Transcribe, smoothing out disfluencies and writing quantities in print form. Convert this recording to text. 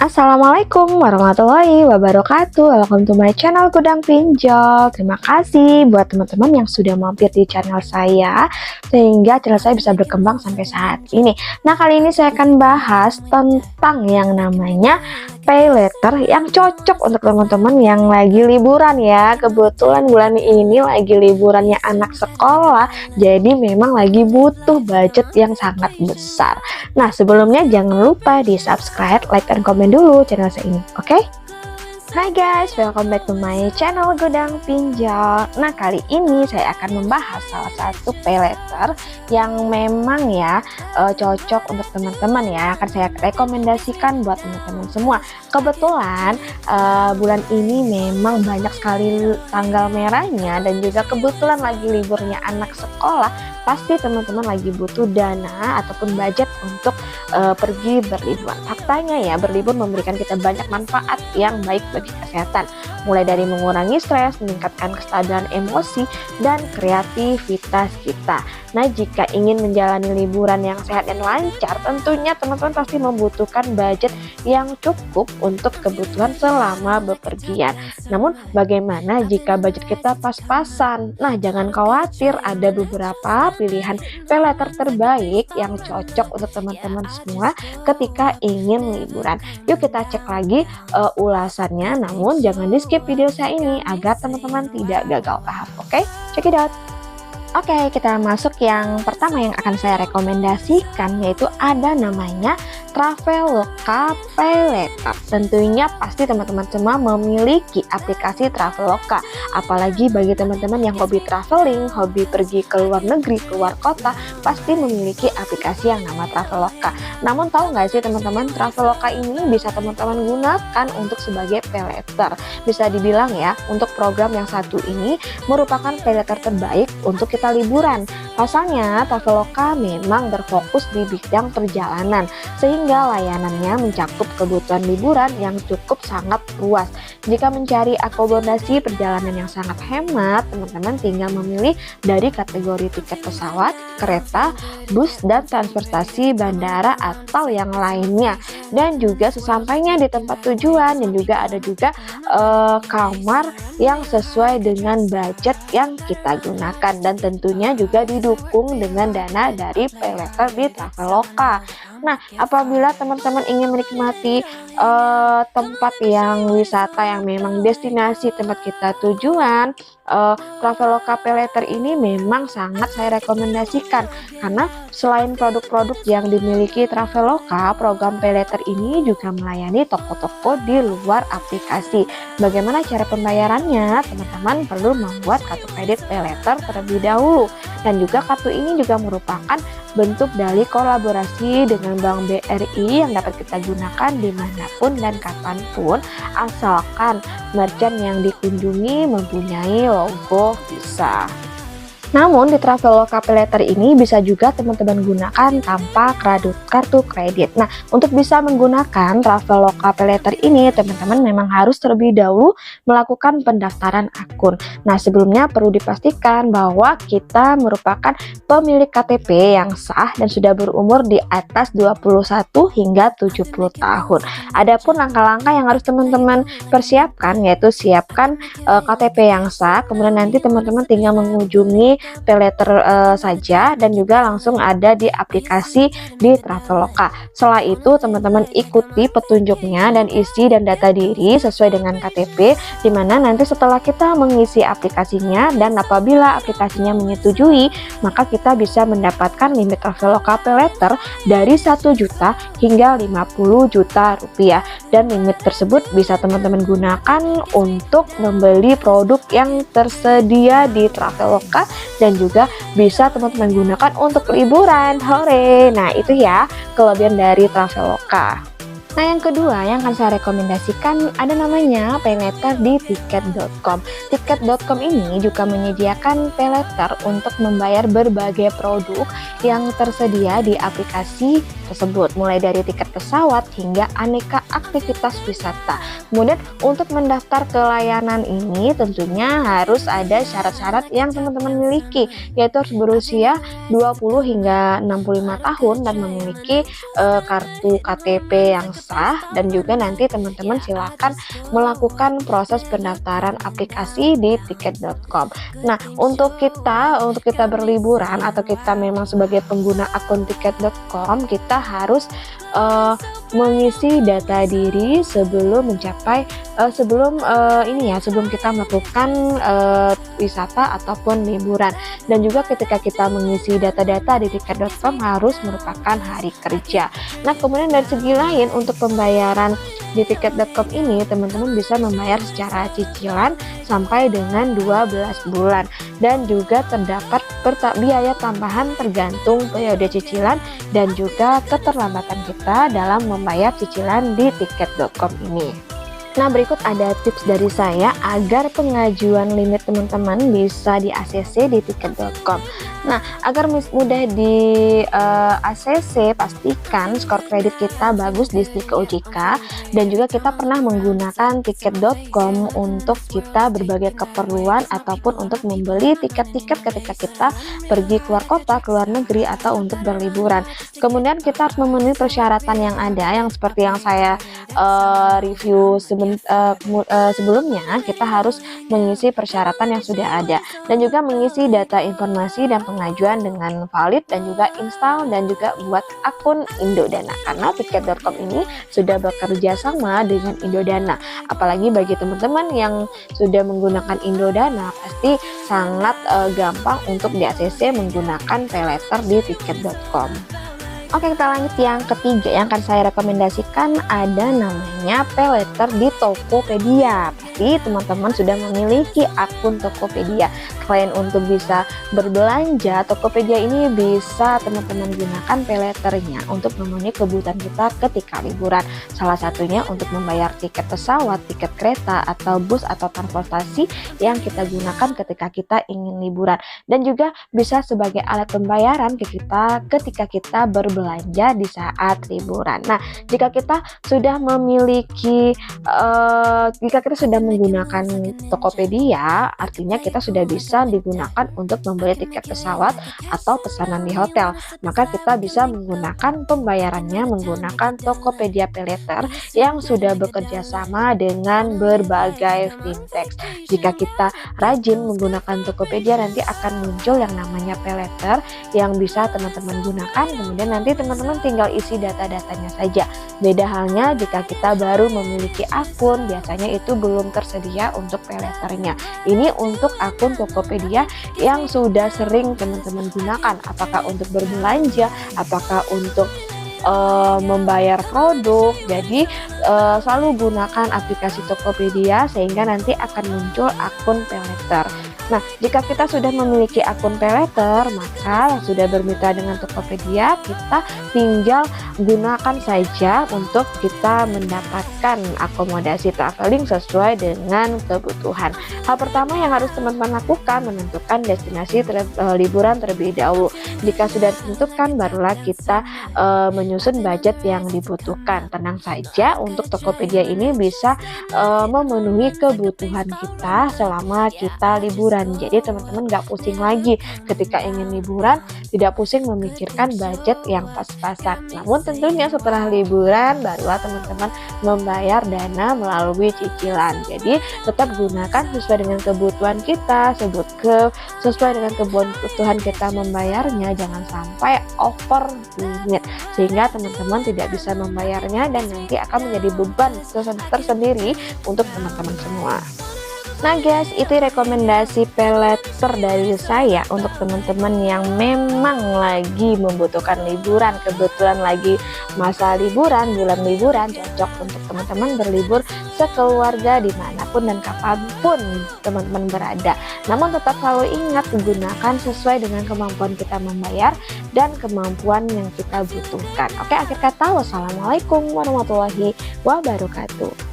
Assalamualaikum warahmatullahi wabarakatuh. Welcome to my channel Gudang Pinjol. Terima kasih buat teman-teman yang sudah mampir di channel saya, sehingga channel saya bisa berkembang sampai saat ini. Nah, kali ini saya akan bahas tentang yang namanya pay letter yang cocok untuk teman-teman yang lagi liburan ya. Kebetulan bulan ini lagi liburannya anak sekolah, jadi memang lagi butuh budget yang sangat besar. Nah, sebelumnya jangan lupa di subscribe, like, dan komen dulu channel saya ini, oke? Hai guys, welcome back to my channel Gudang Pinjol. Nah, kali ini saya akan membahas salah satu pay letter yang memang ya cocok untuk teman-teman ya. Akan saya rekomendasikan buat teman-teman semua. Kebetulan bulan ini memang banyak sekali tanggal merahnya, dan juga kebetulan lagi liburnya anak sekolah. Pasti teman-teman lagi butuh dana ataupun budget untuk pergi berlibur. Faktanya ya, berlibur memberikan kita banyak manfaat yang baik bagi kesehatan, mulai dari mengurangi stres, meningkatkan kestabilan emosi, dan kreativitas kita. Nah, jika ingin menjalani liburan yang sehat dan lancar, tentunya teman-teman pasti membutuhkan budget yang cukup untuk kebutuhan selama bepergian. Namun, bagaimana jika budget kita pas-pasan? Nah, jangan khawatir, ada beberapa pilihan pay letter terbaik yang cocok untuk teman-teman semua ketika ingin liburan. Yuk kita cek lagi ulasannya, namun jangan di skip video saya ini agar teman-teman tidak gagal paham. Oke, check it out. Oke, kita masuk yang pertama yang akan saya rekomendasikan, yaitu ada namanya Traveloka Pay Letter. Tentunya pasti teman-teman semua memiliki aplikasi Traveloka. Apalagi bagi teman-teman yang hobi traveling, hobi pergi ke luar negeri, keluar kota, pasti memiliki aplikasi yang nama Traveloka. Namun tahu nggak sih teman-teman, Traveloka ini bisa teman-teman gunakan untuk sebagai pay letter. Bisa dibilang ya, untuk program yang satu ini merupakan pay letter terbaik untuk kita liburan. Pasalnya, Traveloka memang berfokus di bidang perjalanan, sehingga layanannya mencakup kebutuhan liburan yang cukup sangat luas. Jika mencari akomodasi perjalanan yang sangat hemat, teman-teman tinggal memilih dari kategori tiket pesawat, kereta, bus, dan transportasi bandara atau yang lainnya. Dan juga sesampainya di tempat tujuan, dan juga ada juga kamar yang sesuai dengan budget yang kita gunakan, dan tentunya juga didukung dengan dana dari pay letter di Traveloka. Nah, apabila teman-teman ingin menikmati tempat yang wisata yang memang destinasi tempat kita tujuan, Traveloka Pay Letter ini memang sangat saya rekomendasikan, karena selain produk-produk yang dimiliki Traveloka, program Pay Letter ini juga melayani toko-toko di luar aplikasi. Bagaimana cara pembayarannya? Teman-teman perlu membuat kartu kredit Pay Letter terlebih dahulu, dan juga kartu ini juga merupakan bentuk dari kolaborasi dengan Bank BRI yang dapat kita gunakan dimanapun dan kapanpun, asalkan merchant yang dikunjungi mempunyai logo Visa. Namun di Traveloka Pay Letter ini bisa juga teman-teman gunakan tanpa kartu kredit. Nah, untuk bisa menggunakan Traveloka Pay Letter ini, teman-teman memang harus terlebih dahulu melakukan pendaftaran akun. Nah, sebelumnya perlu dipastikan bahwa kita merupakan pemilik KTP yang sah dan sudah berumur di atas 21 hingga 70 tahun. Adapun langkah-langkah yang harus teman-teman persiapkan, yaitu siapkan KTP yang sah, kemudian nanti teman-teman tinggal mengunjungi pay letter saja, dan juga langsung ada di aplikasi di Traveloka. Setelah itu teman-teman ikuti petunjuknya dan isi dan data diri sesuai dengan KTP, dimana nanti setelah kita mengisi aplikasinya dan apabila aplikasinya menyetujui, maka kita bisa mendapatkan limit Traveloka Pay Letter dari 1 juta hingga 50 juta rupiah, dan limit tersebut bisa teman-teman gunakan untuk membeli produk yang tersedia di Traveloka, dan juga bisa teman-teman gunakan untuk liburan. Hore! Nah, itu ya kelebihan dari Traveloka. Nah, yang kedua yang akan saya rekomendasikan ada namanya paylater di tiket.com. Tiket.com ini juga menyediakan paylater untuk membayar berbagai produk yang tersedia di aplikasi tersebut, mulai dari tiket pesawat hingga aneka aktivitas wisata. Kemudian untuk mendaftar ke layanan ini tentunya harus ada syarat-syarat yang teman-teman miliki, yaitu harus berusia 20 hingga 65 tahun dan memiliki kartu KTP yang sah, dan juga nanti teman-teman silakan melakukan proses pendaftaran aplikasi di tiket.com. Nah, untuk kita berliburan atau kita memang sebagai pengguna akun tiket.com, kita harus mengisi data diri sebelum sebelum kita melakukan wisata ataupun liburan. Dan juga ketika kita mengisi data-data di tiket.com harus merupakan hari kerja. Nah, kemudian dari segi lain untuk pembayaran di tiket.com ini teman-teman bisa membayar secara cicilan sampai dengan 12 bulan, dan juga terdapat biaya tambahan tergantung periode cicilan dan juga keterlambatan kita dalam membayar cicilan di tiket.com ini. Nah, berikut ada tips dari saya agar pengajuan limit teman-teman bisa di ACC di tiket.com. Nah, agar mudah di ACC, pastikan skor kredit kita bagus di STIK OJK, dan juga kita pernah menggunakan tiket.com untuk kita berbagai keperluan ataupun untuk membeli tiket-tiket ketika kita pergi keluar kota, keluar negeri, atau untuk berliburan. Kemudian kita harus memenuhi persyaratan yang ada, yang seperti yang saya review sebelumnya. Kita harus mengisi persyaratan yang sudah ada, dan juga mengisi data informasi dan pengajuan dengan valid, dan juga install dan juga buat akun Indodana, karena tiket.com ini sudah bekerja sama dengan Indodana. Apalagi bagi teman-teman yang sudah menggunakan Indodana, pasti sangat gampang untuk di ACC menggunakan paylater di tiket.com. Oke, kita lanjut yang ketiga yang akan saya rekomendasikan, ada namanya paylater di Tokopedia. Pasti teman-teman sudah memiliki akun Tokopedia. Selain untuk bisa berbelanja, Tokopedia ini bisa teman-teman gunakan paylaternya untuk memenuhi kebutuhan kita ketika liburan. Salah satunya untuk membayar tiket pesawat, tiket kereta, atau bus atau transportasi yang kita gunakan ketika kita ingin liburan. Dan juga bisa sebagai alat pembayaran ketika kita berbelanja di saat liburan. Nah, jika kita sudah menggunakan Tokopedia, artinya kita sudah bisa digunakan untuk membeli tiket pesawat atau pesanan di hotel. Maka kita bisa menggunakan pembayarannya menggunakan Tokopedia Paylater yang sudah bekerja sama dengan berbagai fintech. Jika kita rajin menggunakan Tokopedia, nanti akan muncul yang namanya paylater yang bisa teman-teman gunakan. Kemudian nanti teman-teman tinggal isi data-datanya saja. Beda halnya jika kita baru memiliki akun, biasanya itu belum tersedia untuk paylaternya. Ini untuk akun Tokopedia yang sudah sering teman-teman gunakan, apakah untuk berbelanja, apakah untuk membayar produk. Jadi selalu gunakan aplikasi Tokopedia sehingga nanti akan muncul akun paylater. Nah, jika kita sudah memiliki akun paylater, maka sudah bermitra dengan Tokopedia, kita tinggal gunakan saja untuk kita mendapatkan akomodasi traveling sesuai dengan kebutuhan. Hal pertama yang harus teman-teman lakukan, menentukan destinasi liburan terlebih dahulu. Jika sudah ditentukan, barulah kita menyusun budget yang dibutuhkan. Tenang saja, untuk Tokopedia ini bisa memenuhi kebutuhan kita selama kita liburan. Jadi teman-teman gak pusing lagi ketika ingin liburan, tidak pusing memikirkan budget yang pas-pasan. Namun tentunya setelah liburan barulah teman-teman membayar dana melalui cicilan. Jadi tetap gunakan sesuai dengan kebutuhan kita, sesuai dengan kebutuhan kita membayarnya, jangan sampai over limit sehingga teman-teman tidak bisa membayarnya dan nanti akan menjadi beban tersendiri untuk teman-teman semua. Nah guys, itu rekomendasi paylater dari saya untuk teman-teman yang memang lagi membutuhkan liburan, kebetulan lagi masa liburan, bulan liburan, cocok untuk teman-teman berlibur sekeluarga dimanapun dan kapanpun teman-teman berada. Namun tetap selalu ingat menggunakan sesuai dengan kemampuan kita membayar dan kemampuan yang kita butuhkan. Oke, akhir kata wassalamualaikum warahmatullahi wabarakatuh.